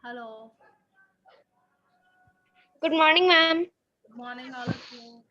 Hello. Good morning, ma'am. Good morning, all of you.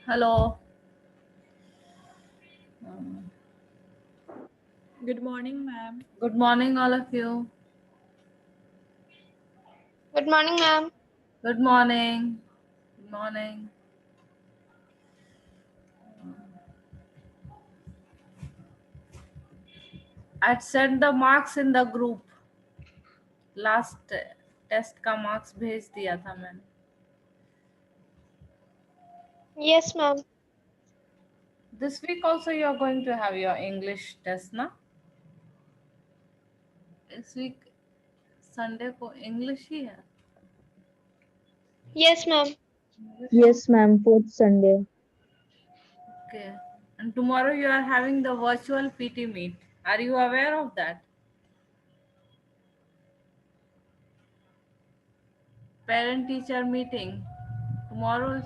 Hello. Good morning, ma'am. Good morning, all of you. Good morning, ma'am. Good morning. Good morning. I'd sent the marks in the group. Last test का marks भेज दिया था मैंने. Yes, ma'am. This week also you are going to have your English test, ना? इस week Sunday को English ही है. Yes, ma'am. Yes, ma'am. Fourth Sunday. Okay. And tomorrow you are having the virtual PT meet. Are you aware of that? Parent teacher meeting. Tomorrow is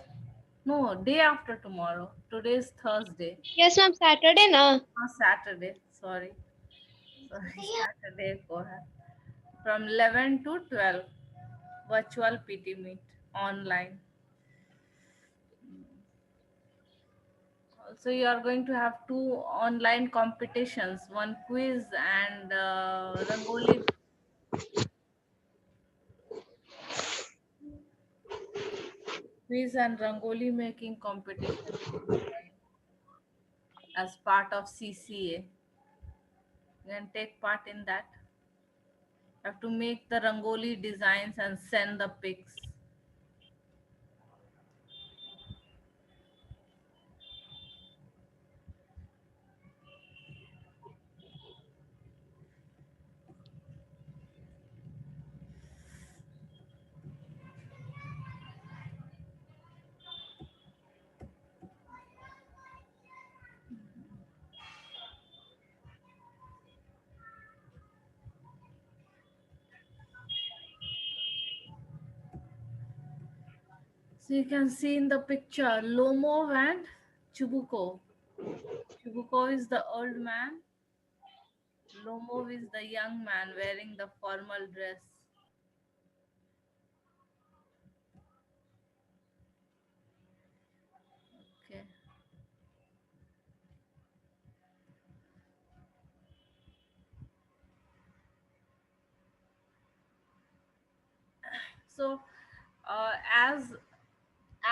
no day after tomorrow. Today is Thursday. Yes, ma'am. Saturday, na? Saturday. Sorry. Saturday को है. From 11 to 12. Virtual PT meet online. Also, you are going to have 2 online competitions, one quiz and Rangoli. Quiz and Rangoli making competition as part of CCA. You can take part in that. You have to make the Rangoli designs and send the pics. So you can see in the picture Lomo and Chubuko. Chubuko is the old man. Lomo is the young man wearing the formal dress. Okay. So,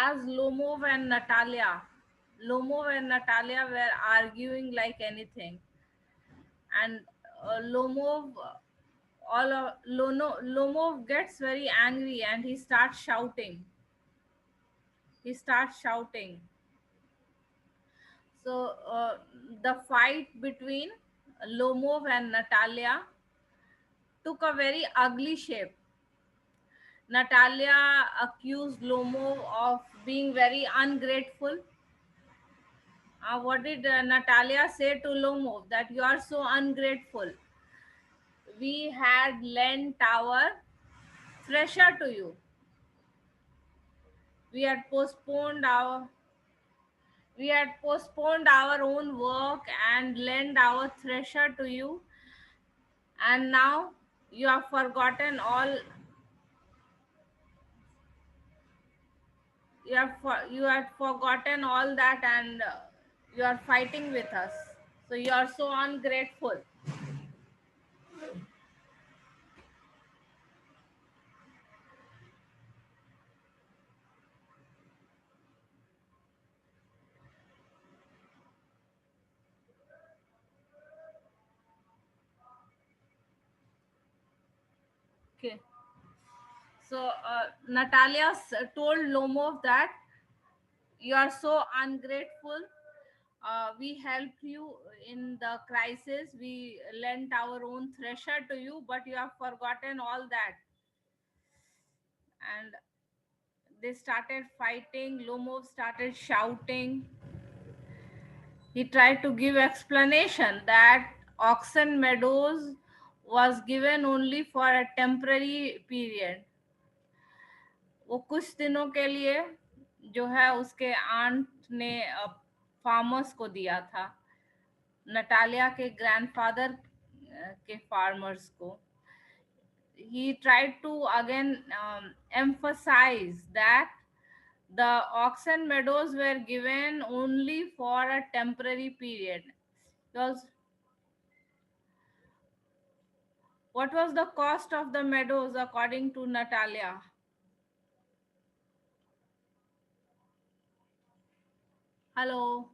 as Lomov and Natalia were arguing like anything, and Lomov gets very angry and he starts shouting. So the fight between Lomov and Natalia took a very ugly shape. Natalia accused Lomov of being very ungrateful. What did Natalia say to Lomov? That you are so ungrateful. We had lent our thresher to you. We had postponed our own work and lent our thresher to you, and now you have forgotten all. You have forgotten all that, and you are fighting with us. So you are so ungrateful. Okay. So Natalia told Lomov that you are so ungrateful. We helped you in the crisis. We lent our own thresher to you, but you have forgotten all that. And they started fighting. Lomov started shouting. He tried to give explanation that Oxen Meadows was given only for a temporary period. वो कुछ दिनों के लिए जो है उसके aunt ने farmers को दिया था, नटालिया के ग्रैंडफादर के फार्मर्स को. He tried to again emphasize that the Oxen Meadows were given only for a temporary period. Because what was the cost of the meadows according to Natalia? Hello.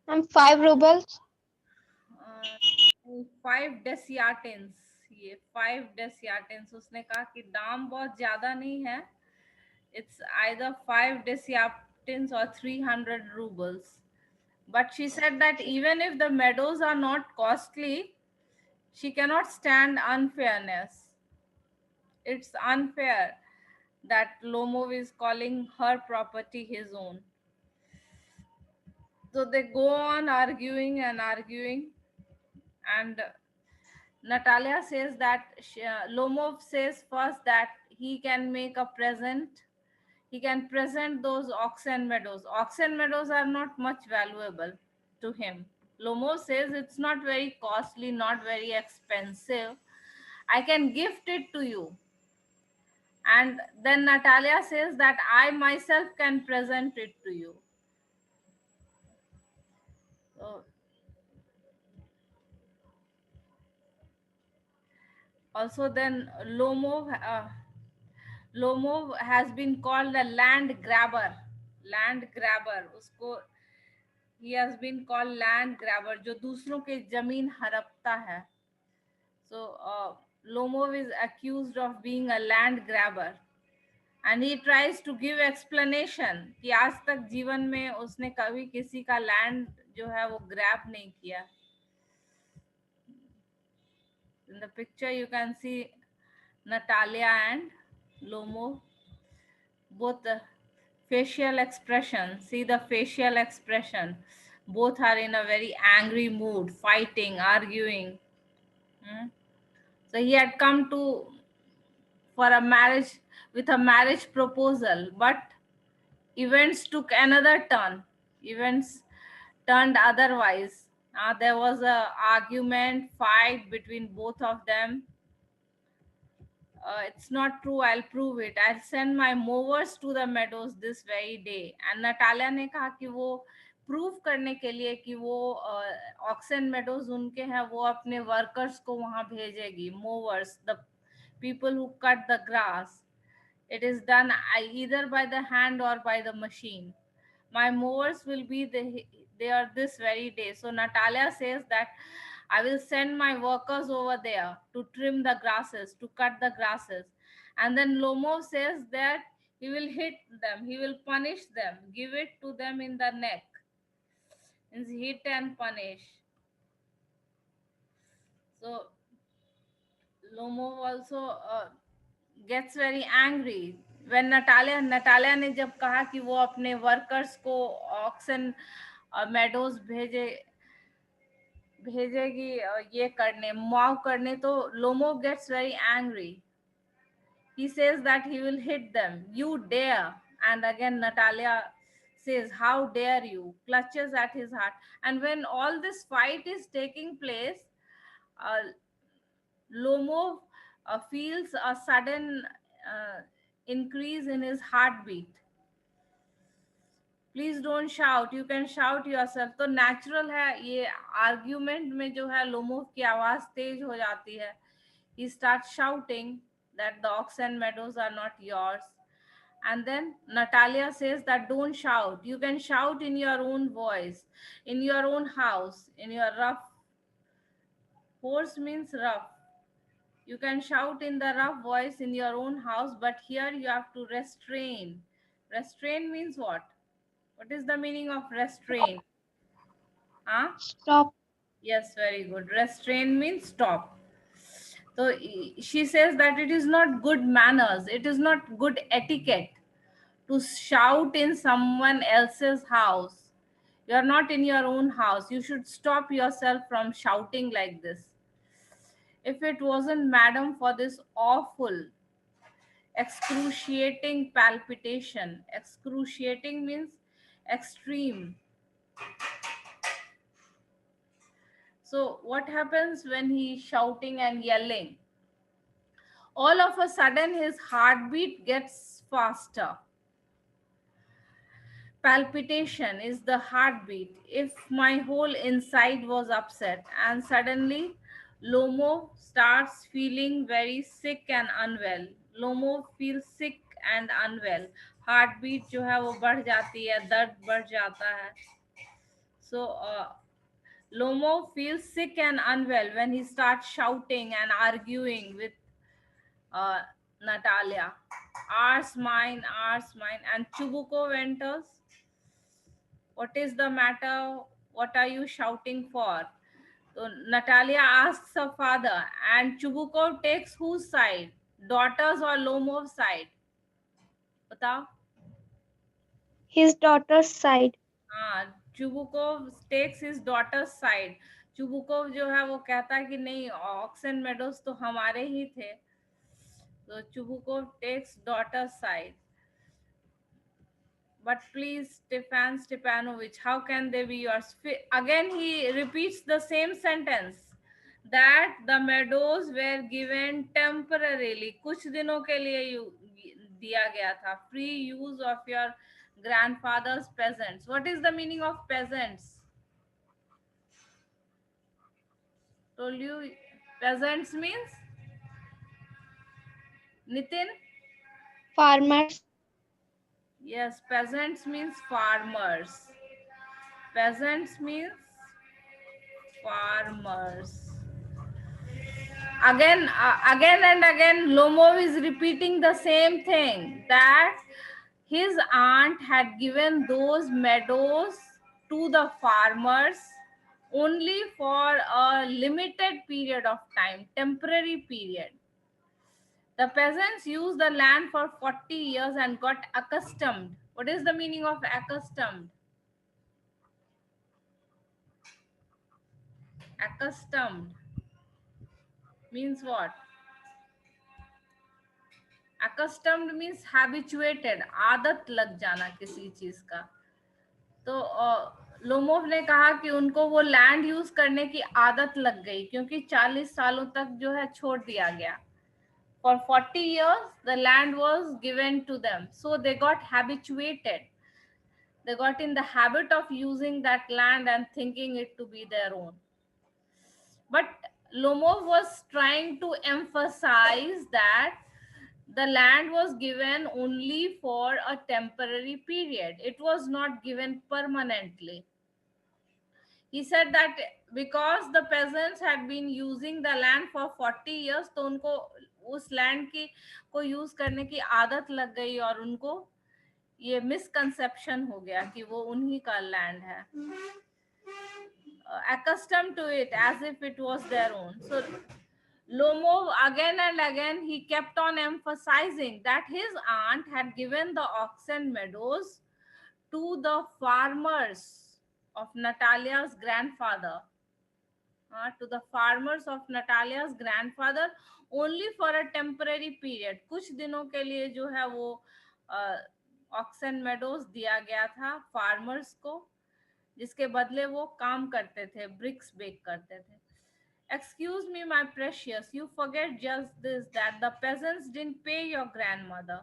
5 rubles. 5 डेसियाटेंस. ये 5 डेसियाटेंस उसने कहा कि दाम बहुत ज्यादा नहीं है. It's either 5 डेसियाटेंस or 300 rubles. But she said that even if the meadows are not costly, she cannot stand unfairness. It's unfair that Lomov is calling her property his own. So they go on arguing and arguing, and Natalia says that Lomov says first that he can make a present. He can present those Oxen Meadows. Oxen Meadows are not much valuable to him. Lomov says it's not very costly, not very expensive. I can gift it to you. And then Natalia says that I myself can present it to you. So, also then Lomov has been called a land grabber. Land grabber. उसको he has been called land grabber, जो दूसरों के जमीन हड़पता है. So Lomov is accused of being a land grabber. And he tries to give explanation कि आज तक जीवन में उसने कभी किसी का लैंड जो है वो ग्रैब नहीं किया. In the picture you can see Natalia and Lomov, both the facial expression. See the facial expression. Both are in a very angry mood, fighting, arguing. So he had come for a marriage with a marriage proposal, but events took another turn. Events turned otherwise. There was a argument, fight between both of them. It's not true, I'll prove it. I'll send my mowers to the meadows this very day. And Natalia ने कहा कि वो prove करने के लिए कि वो oxen meadows उनके हैं, वो अपने वर्कर्स को वहां भेजेगी. Mowers, the people who cut the grass. It is done either by the hand or by the machine. My mowers will be there this very day. So Natalia says that I will send my workers over there to trim the grasses, to cut the grasses. And then Lomov says that he will hit them, he will punish them, give it to them in the neck. Means hit and punish. So Lomov also gets very angry when Natalia ने जब कहा कि वो अपने workers को oxen meadows भेजेगी ये करने, मॉव करने, तो Lomov gets very angry. He says that he will hit them. You dare. And again Natalia says, how dare you, clutches at his heart. And when all this fight is taking place, Lomov feels a sudden increase in his heartbeat. Please don't shout, you can shout yourself. तो natural है ये argument में जो है Lomov की आवाज तेज हो जाती है. He starts shouting that the Oxen Meadows are not yours. And then Natalia says that don't shout, you can shout in your own voice, in your own house, in your rough. Horse means rough. You can shout in the rough voice in your own house, but here you have to restrain. Restrain means what? What is the meaning of restrain? Huh? Stop. Yes, very good. Restrain means stop. So she says that it is not good manners, it is not good etiquette to shout in someone else's house. You are not in your own house. You should stop yourself from shouting like this. If it wasn't, madam, for this awful, excruciating palpitation. Excruciating means extreme. So, what happens when he's shouting and yelling? All of a sudden, his heartbeat gets faster. Palpitation is the heartbeat. If my whole inside was upset, and suddenly Lomo starts feeling very sick and unwell. Lomo feels sick and unwell. Heartbeat जो है वो बढ़ जाती है, दर्द बढ़ जाता है. So Lomo feels sick and unwell when he starts shouting and arguing with uh, Natalia. Ours mine, and Chubukov enters. What is the matter? What are you shouting for? So Natalia asks her father, and Chubukov takes whose side? Daughter's or Lomov's side? Batao? His daughter's side. Chubukov takes his daughter's side. Chubukov जो है वो कहता है कि नहीं, oxen meadows तो हमारे ही थे. So Chubukov takes daughter's side. But please, Stefan Stepanovich, how can they be yours? Again, he repeats the same sentence that the meadows were given temporarily. कुछ दिनों के लिए दिया गया था. Free use of your grandfather's peasants. What is the meaning of peasants? Told you, peasants means? Nitin? Farmers. Yes, peasants means farmers. Peasants means farmers. Again and again, Lomov is repeating the same thing, that his aunt had given those meadows to the farmers only for a limited period of time, temporary period. The peasants used the land for 40 years and got accustomed. What is the meaning of accustomed? Accustomed means what? Accustomed means habituated, आदत लग जाना किसी चीज का. तो Lomov ने कहा कि उनको वो लैंड यूज करने की आदत लग गई क्योंकि 40 सालों तक जो है छोड़ दिया गया. For 40 years the land was given to them, so they got habituated. They got in the habit of using that land and thinking it to be their own. But Lomov was trying to emphasize that the land was given only for a temporary period. It was not given permanently. He said that because the peasants had been using the land for 40 years, तो उनको उस land की को use करने की आदत लग गई और उनको ये misconception हो गया कि वो उन्हीं का land है. Accustomed to it as if it was their own. So Lomov again and again he kept on emphasizing that his aunt had given the oxen meadows to the farmers of Natalia's grandfather. To the farmers of Natalia's grandfather only for a temporary period. कुछ दिनों के लिए जो है वो oxen meadows दिया गया था farmers को, जिसके बदले वो काम करते थे, bricks bake करते थे. Excuse me, my precious, you forget just this, that the peasants didn't pay your grandmother.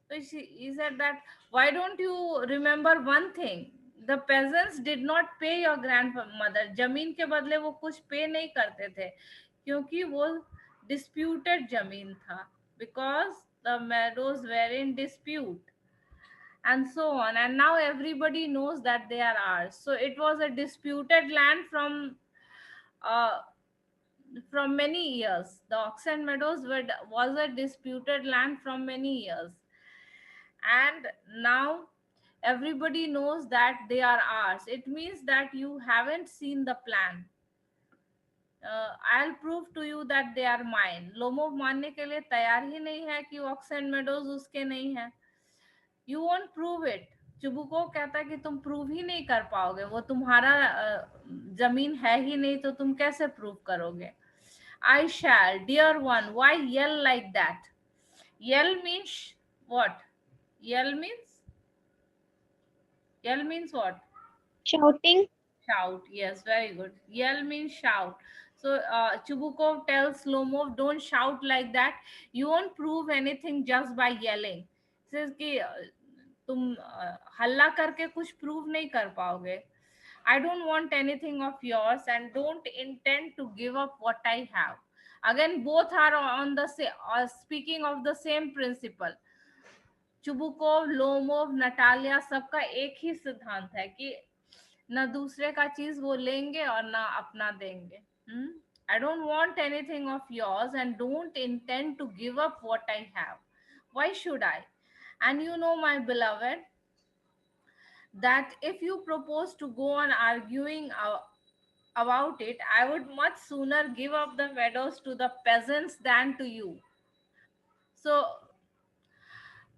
So he said that, why don't you remember one thing? The peasants did not pay your grandmother. जमीन के बदले वो कुछ पे नहीं करते थे क्योंकि वो disputed जमीन था, because the meadows were in dispute and so on, and now everybody knows that they are ours. So it was a disputed land from from many years. The Oxen Meadows was a disputed land from many years. And now everybody knows that they are ours. It means that you haven't seen the plan. I'll prove to you that they are mine. Lomov मानने के लिए तैयार ही नहीं है कि oxen meadows उसके नहीं है. You won't prove it. चुबुको कहता है कि तुम प्रूव ही नहीं कर पाओगे, वो तुम्हारा जमीन है ही नहीं, तो तुम कैसे प्रूव करोगे. I shall, dear one, why yell like that? Yell means what? Yell means what? Shouting. Shout. Yes, very good. Yell means shout. So Chubukov tells Lomov, don't shout like that. You won't prove anything just by yelling. Says कि तुम हल्ला करके कुछ prove नहीं कर पाओगे. I don't want anything of yours and don't intend to give up what I have. Again, both are on the speaking of the same principle. Chubukov, Lomov, Natalia सबका एक ही सिद्धांत है कि ना दूसरे का चीज वो लेंगे और ना अपना देंगे. I don't want anything of yours and don't intend to give up what I have. Why should I? And you know, my beloved, that if you propose to go on arguing about it, I would much sooner give up the meadows to the peasants than to you. So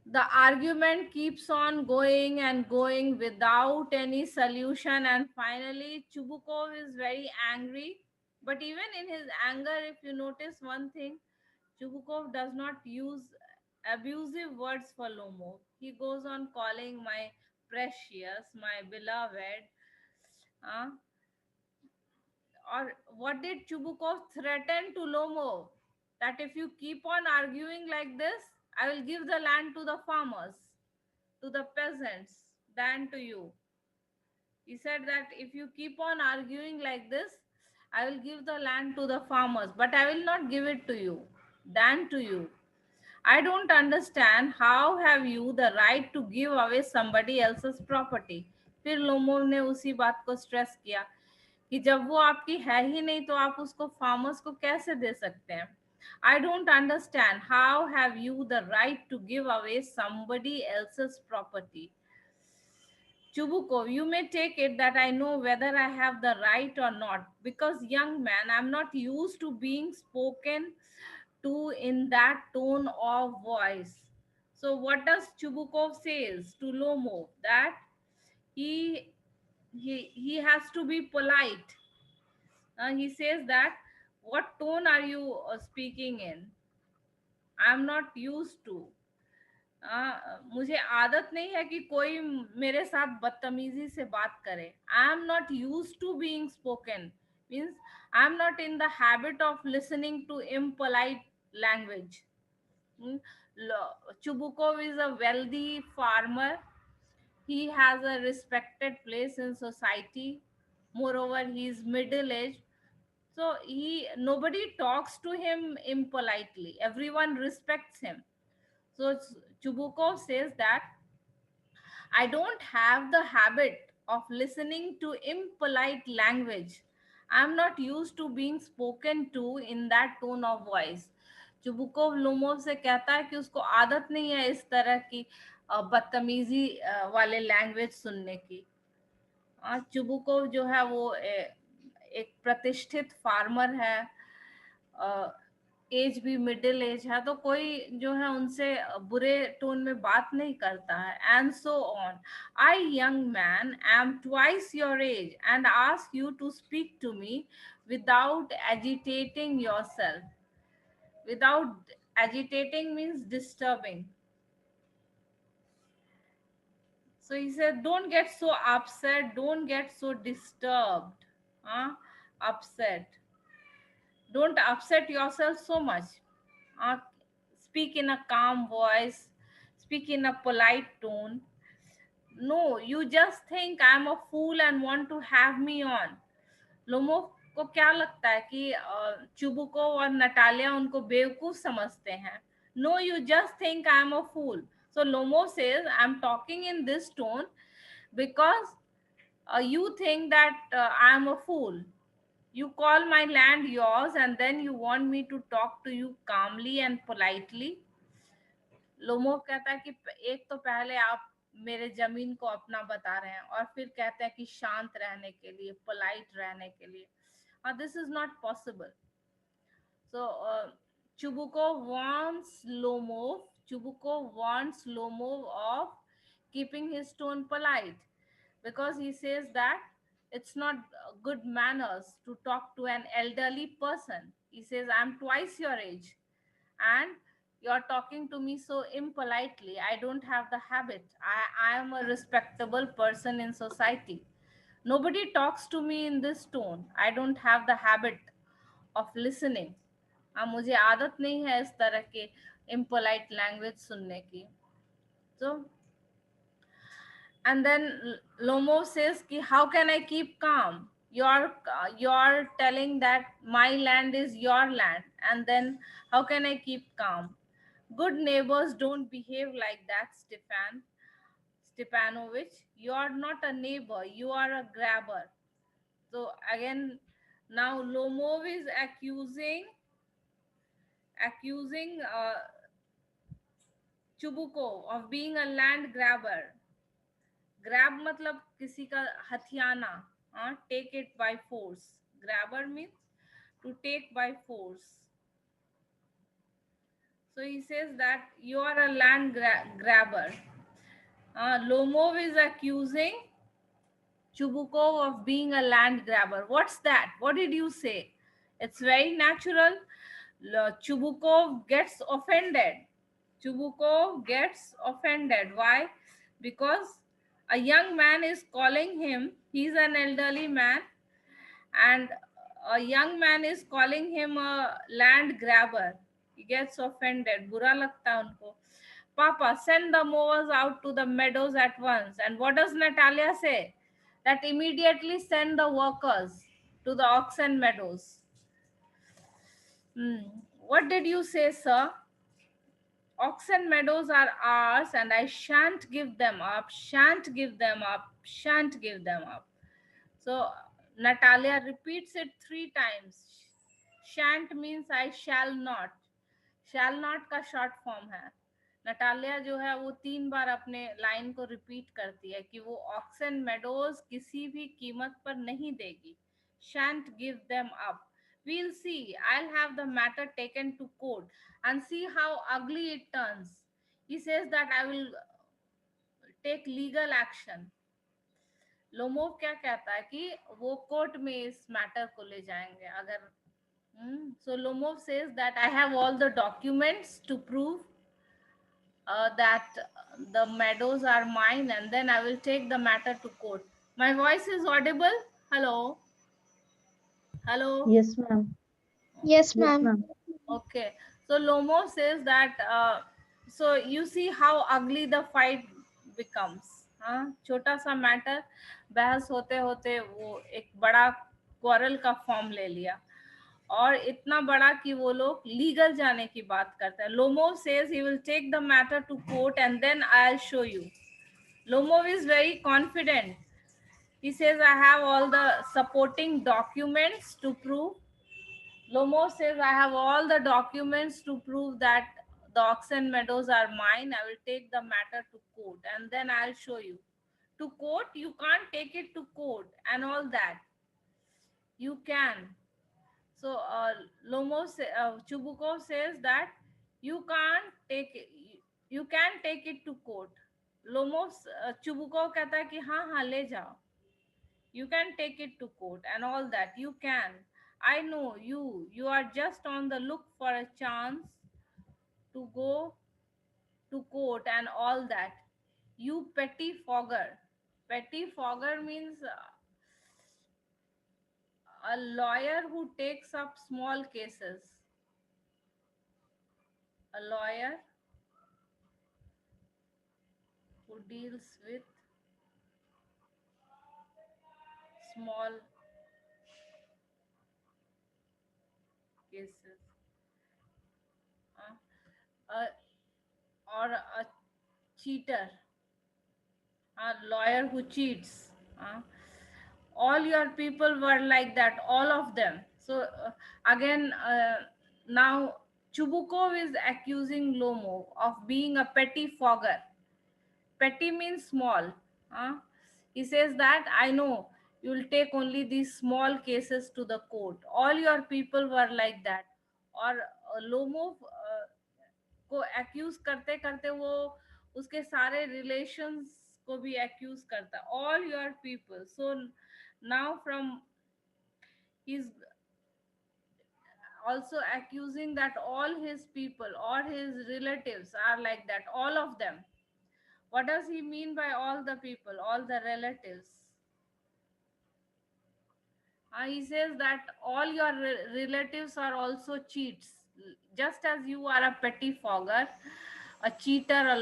the argument keeps on going and going without any solution, and finally Chubukov is very angry. But even in his anger, if you notice one thing, Chubukov does not use abusive words for Lomov. He goes on calling my precious, my beloved. uh, or what did Chubukov threaten to Lomov? That if you keep on arguing like this, I will give the land to the farmers, to the peasants, than to you. He said that if you keep on arguing like this, I will give the land to the farmers, but I will not give it to you, than to you. I don't understand how have you the right to give away somebody else's property. फिर Lomov ने उसी बात को stress किया कि जब वो आपकी है ही नहीं तो आप उसको फार्मर्स को कैसे दे सकते हैं. I don't understand how have you the right to give away somebody else's property. Chubukov, you may take it that I know whether I have the right or not, because young man, I'm not used to being spoken to in that tone of voice. So what does Chubukov says to Lomov? That he he has to be polite. He says that what tone are you speaking in? I'm not used to. मुझे आदत नहीं है कि कोई मेरे साथ बदतमीजी से बात करे. I am not use to being spoken means I am not in the habit of listening to impolite language. Chubukov is a wealthy farmer. He has a respected place in society. Moreover, he is middle aged. So nobody talks to him impolitely. Everyone respects him. So Chubukov says that I don't have the habit of listening to impolite language. I'm not used to being spoken to in that tone of voice. Chubukov Lomov से कहता है कि उसको आदत नहीं है इस तरह की बदतमीजी वाले लैंग्वेज सुनने की. चुबुकोव जो है वो एक प्रतिष्ठित फार्मर है, एज भी मिडिल एज है, तो कोई जो है उनसे बुरे टोन में बात नहीं करता है. And so on. I young man am twice your age and ask you to speak to me without agitating yourself. Without agitating means disturbing. So he said, don't get so upset, don't get so disturbed. Upset. Don't upset yourself so much. Speak in a calm voice, speak in a polite tone. No, you just think I'm a fool and want to have me on. Lomov को क्या लगता है कि चुबुको और Natalia उनको बेवकूफ समझते हैं. No, you just think I'm a fool. So Lomov says, I'm talking in this tone because you think that I'm a fool. You call my land yours and then you want me to talk to you calmly and politely. Lomov कहता है कि एक तो पहले आप मेरे जमीन को अपना बता रहे हैं और फिर कहते हैं कि शांत रहने के लिए, पोलाइट रहने के लिए. This is not possible. So Chubuko warns Lomov. Chubuko warns Lomov of keeping his tone polite because he says that it's not good manners to talk to an elderly person. He says, I'm twice your age and you're talking to me so impolitely. I don't have the habit. I am a respectable person in society. Nobody talks to me in this tone. I don't have the habit of listening. मुझे आदत नहीं है इस तरह के impolite language सुनने की. So and then Lomo says कि how can I keep calm? You're telling that my land is your land, and then how can I keep calm? Good neighbors don't behave like that, Stepanovich. You're not a neighbor, you are a grabber. So again, now Lomov is accusing Chubuko of being a land grabber. Grab मतलब किसी का हथियाना, take it by force. Grabber means to take by force. So he says that you are a land grabber. Lomov is accusing Chubukov of being a land grabber. What's that? What did you say? It's very natural. Chubukov gets offended. Chubukov gets offended. Why? Because a young man is calling him, he's an elderly man, and a young man is calling him a land grabber. He gets offended. Bura lagta hai unko. Papa, send the mowers out to the meadows at once. And what does Natalia say? That immediately send the workers to the oxen meadows. What did you say, sir? Oxen meadows are ours and I shan't give them up, shan't give them up, shan't give them up. So Natalia repeats it 3 times. Shan't means I shall not. Shall not का short form है. Natalia जो है वो 3 बार अपने line को repeat करती है कि वो ऑक्सन मेडोज किसी भी कीमत पर नहीं देगी. Shan't give them up. We'll see. I'll have the matter taken to court and see how ugly it turns. He says that I will take legal action. Lomov क्या कहता है कि वो कोर्ट में इस मैटर को ले जाएंगे अगर. So Lomov says that I have all the documents to prove that the meadows are mine, and then I will take the matter to court. My voice is audible? Hello? Hello? Yes, ma'am. Yes, Yes, ma'am. ma'am. Okay. So Lomo says that, so you see how ugly the fight becomes. छोटा सा matter बहस होते होते वो एक बड़ा quarrel का form ले लिया और इतना बड़ा कि वो लोग लीगल जाने की बात करते हैं. Lomov says he will take the matter to court and then I'll show you. Lomov is very confident. He says I have all the supporting documents to prove. Lomov says I have all the documents to prove that the oxen meadows are mine. I will take the matter to court and then I'll show you. To court, you can't take it to court and all that. You can. So Chubukov says that you can't take it, you can take it to court. Chubukov कहता है कि हाँ हाँ ले जाओ. You can take it to court and all that. You can. I know you are just on the look for a chance to go to court and all that. You petty fogger. Petty fogger means a lawyer who takes up small cases. A lawyer who deals with small cases. Or a cheater. A lawyer who cheats. All your people were like that, all of them. So again, now Chubukov is accusing Lomov of being a pettifogger. Petty means small. Huh? He says that I know you will take only these small cases to the court. All your people were like that. और Lomov को accused करते करते वो उसके सारे relations को भी accused करता, all your people. So now from he's also accusing that all his people or his relatives are like that, all of them. What does he mean by all the people, all the relatives? He says that all your relatives are also cheats, just as you are a pettifogger, a cheater, a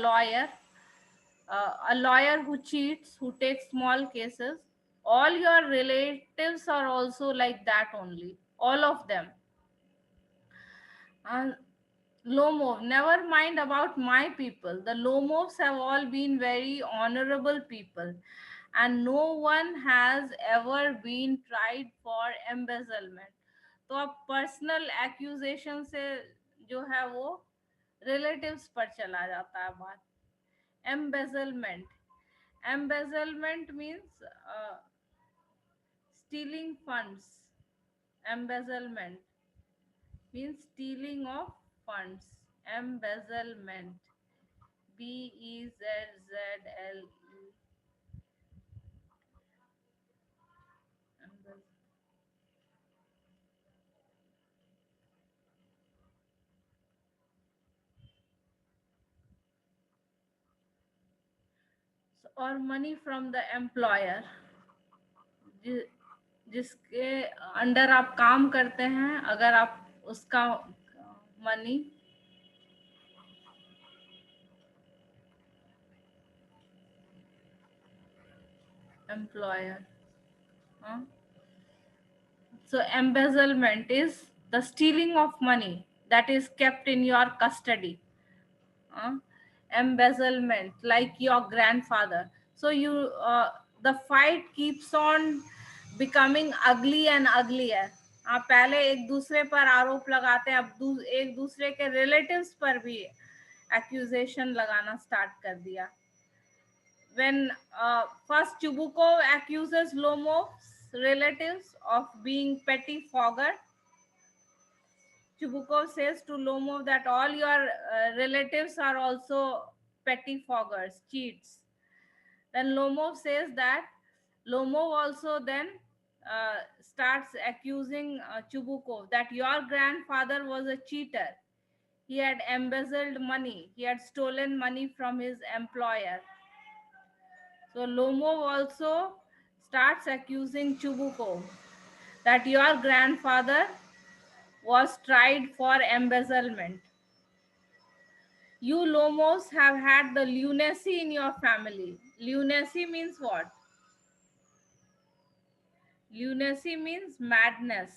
lawyer who cheats, who takes small cases. All your relatives are also like that only, all of them. And Lomov, never mind about my people. The Lomovs have all been very honorable people, and no one has ever been tried for embezzlement. तो अब personal accusation से जो है वो relatives पर चला जाता है बात. Embezzlement, embezzlement means stealing funds. Embezzlement means stealing of funds. Embezzlement, Bezzle. और मनी फ्रॉम द एम्प्लॉयर, जिसके अंडर आप काम करते हैं, अगर आप उसका money, employer. Huh? So embezzlement is the stealing of money that is kept in your custody. Embezzlement, like your grandfather. So you the fight keeps on becoming ugly and uglier. पहले एक दूसरे पर आरोप लगाते हैं, अब एक दूसरे के रिलेटिव्स पर भी एक्यूजेशन लगाना स्टार्ट कर दिया. When first Chubukov accuses Lomov's relatives of being pettifogger, Chubukov says to Lomov that all your relatives are also pettifoggers, cheats. Then Lomov says that Lomov also then starts accusing Chubukov that your grandfather was a cheater. He had embezzled money. He had stolen money from his employer. So Lomov also starts accusing Chubukov that your grandfather was tried for embezzlement. You Lomos have had the lunacy in your family. Lunacy means what? Lunacy means madness.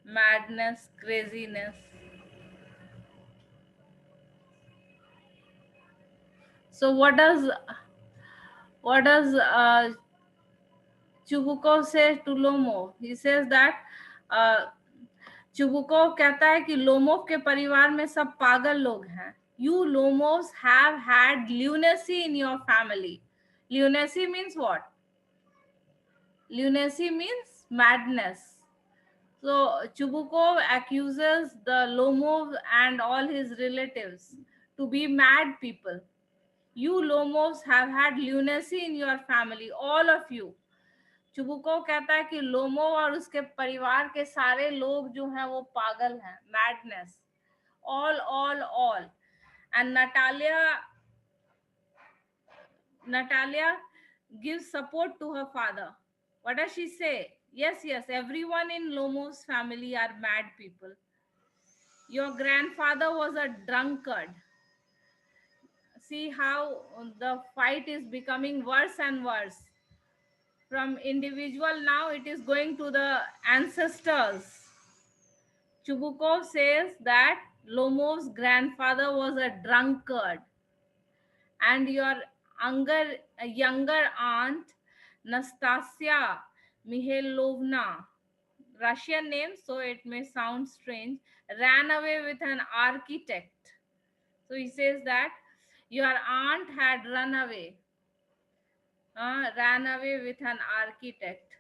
Madness, craziness. So what does Chubukov say to Lomov? He says that Chubukov कहता है कि Lomov के परिवार में सब पागल लोग हैं. You Lomos have had lunacy in your family. Lunacy means what? Lunacy means madness. So Chubukov accuses the Lomov and all his relatives to be mad people. You Lomovs have had lunacy in your family, all of you. चुबुको कहता है कि लोमो और उसके परिवार के सारे लोग जो हैं वो पागल हैं, madness, all. And Natalia gives support to her father. What does she say? Yes, everyone in Lomo's family are mad people. Your grandfather was a drunkard. See how the fight is becoming worse and worse. From individual, now it is going to the ancestors. Chubukov says that Lomov's grandfather was a drunkard, and your younger aunt Nastasia Mihailovna, Russian name, so it may sound strange, ran away with an architect. So he says that your aunt had ran away with an architect.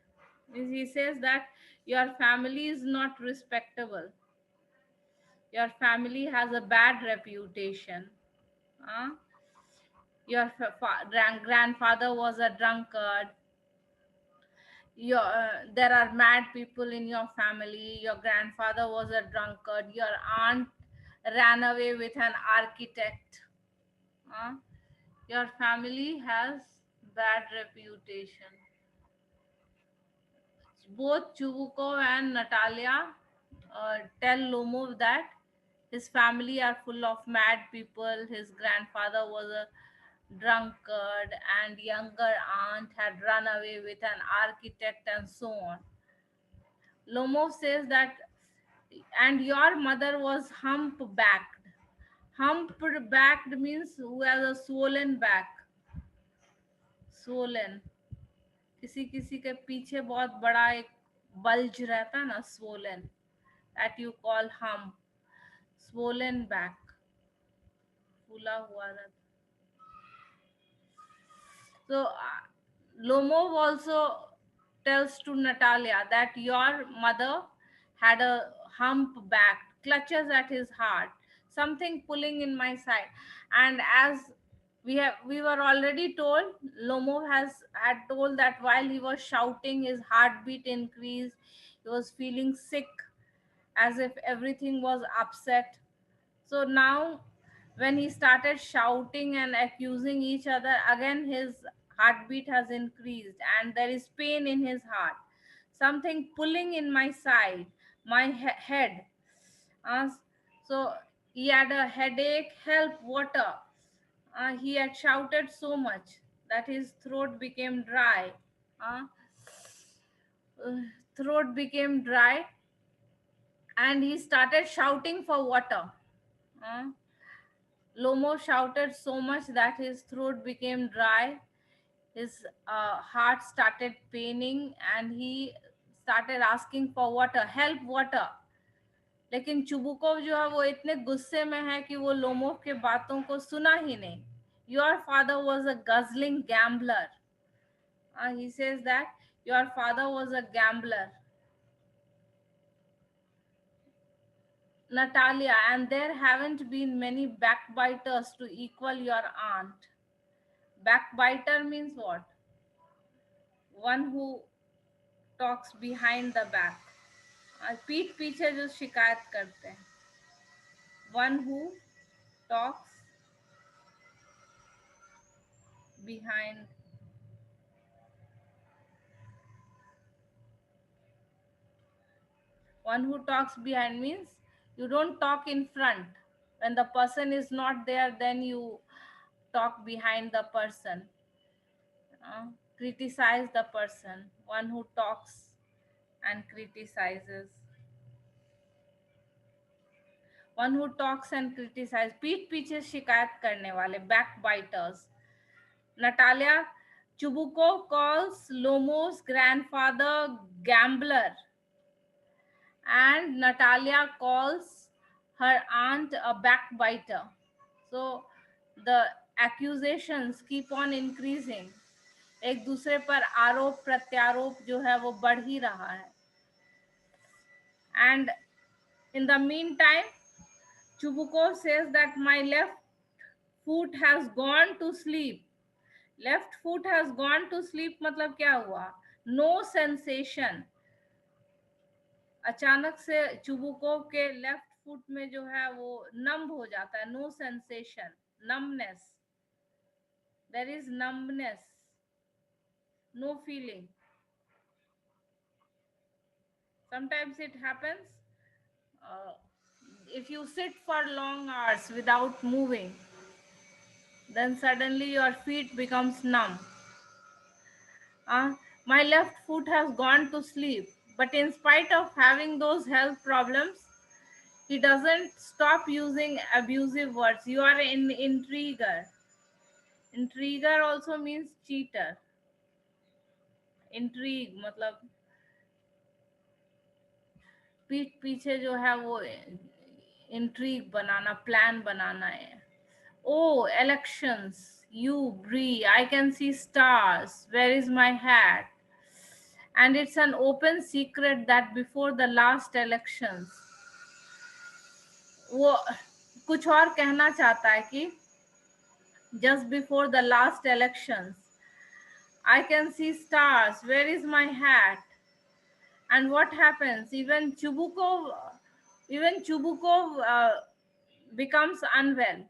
He says that your family is not respectable. Your family has a bad reputation. Uh, your grandfather was a drunkard. There are mad people in your family. Your grandfather was a drunkard. Your aunt ran away with an architect. Uh, your family has bad reputation. Both Chubukov and Natalia tell Lomov that his family are full of mad people. His grandfather was a drunkard, and younger aunt had run away with an architect, and so on. Lomov says that, and your mother was humpbacked. Humpbacked means who has a swollen back. Swollen. किसी किसी के पीछे बहुत बड़ा एक bulge रहता है ना, swollen, that you call hump. Swollen back, फूला हुआ रहता. So Lomov also tells to Natalia that your mother had a humpback, clutches at his heart, something pulling in my side. And as we were already told, Lomov had told that while he was shouting, his heartbeat increased. He was feeling sick, as if everything was upset. So now, when he started shouting and accusing each other, again his heartbeat has increased and there is pain in his heart. Something pulling in my side, my head. Uh, so he had a headache, help, water. He had shouted so much that his throat became dry. Uh, Throat became dry and he started shouting for water. Uh, Lomo shouted so much that his throat became dry, his heart started paining, and he started asking for water, help, water. लेकिन Chubukov जो है वो इतने गुस्से में है कि वो लोमोव के बातों को सुना ही नहीं. Your father was a guzzling gambler. He says that your father was a gambler. Natalia, and there haven't been many backbiters to equal your aunt. Backbiter means what? One who talks behind the back. पीठ पीछे जो शिकायत करते हैं. One who talks behind. One who talks behind means you don't talk in front. When the person is not there, then you talk behind the person. Criticize the person. One who talks and criticizes. One who talks and criticizes. पीठ पीछे शिकायत करने वाले, backbiters. Natalia, Chubukov calls Lomo's grandfather gambler, and Natalia calls her aunt a backbiter. So the accusations keep on increasing. एक दूसरे पर आरोप प्रत्यारोप जो है वो बढ़ ही रहा है. And in the meantime, Chubukov says that my left foot has gone to sleep. Left foot has gone to sleep मतलब क्या हुआ? No sensation. अचानक से चुबुकोव के लेफ्ट फुट में जो है वो नम हो जाता है. No sensation, numbness. There is numbness, no feeling. Sometimes it happens if you sit for long hours without moving, then suddenly your feet becomes numb. My left foot has gone to sleep, but in spite of having those health problems, he doesn't stop using abusive words. You are an intriguer. Intriguer also means cheater. Intrigue मतलब पीठ पीछे जो है वो intrigue बनाना, plan बनाना है. Oh, elections. You, Bree. I can see stars. Where is my hat? And it's an open secret that before the last elections, वो कुछ और कहना चाहता है कि just before the last elections, I can see stars. Where is my hat? And what happens? Even Chubukov becomes unwell.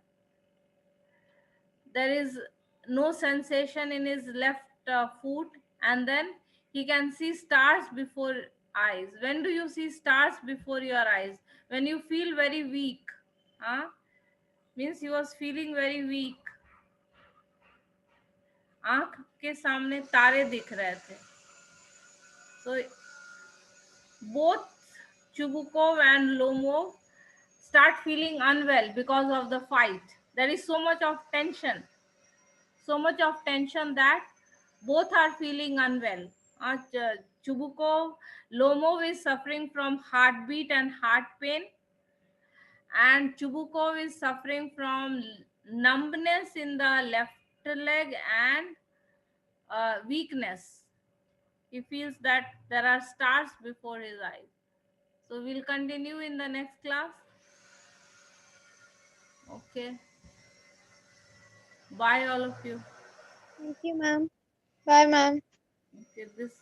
There is no sensation in his left foot, and then he can see stars before eyes. When do you see stars before your eyes? When you feel very weak. Huh? Means he was feeling very weak. आंख के सामने तारे दिख रहे थे. So both Chubukov and Lomov start feeling unwell because of the fight. There is so much of tension that both are feeling unwell. Chubukov, Lomov is suffering from heartbeat and heart pain, and Chubukov is suffering from numbness in the left leg and weakness. He feels that there are stars before his eyes. So we'll continue in the next class. Okay. Bye, all of you. Thank you, ma'am. Bye, ma'am. Okay, this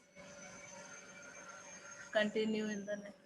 continue in the next.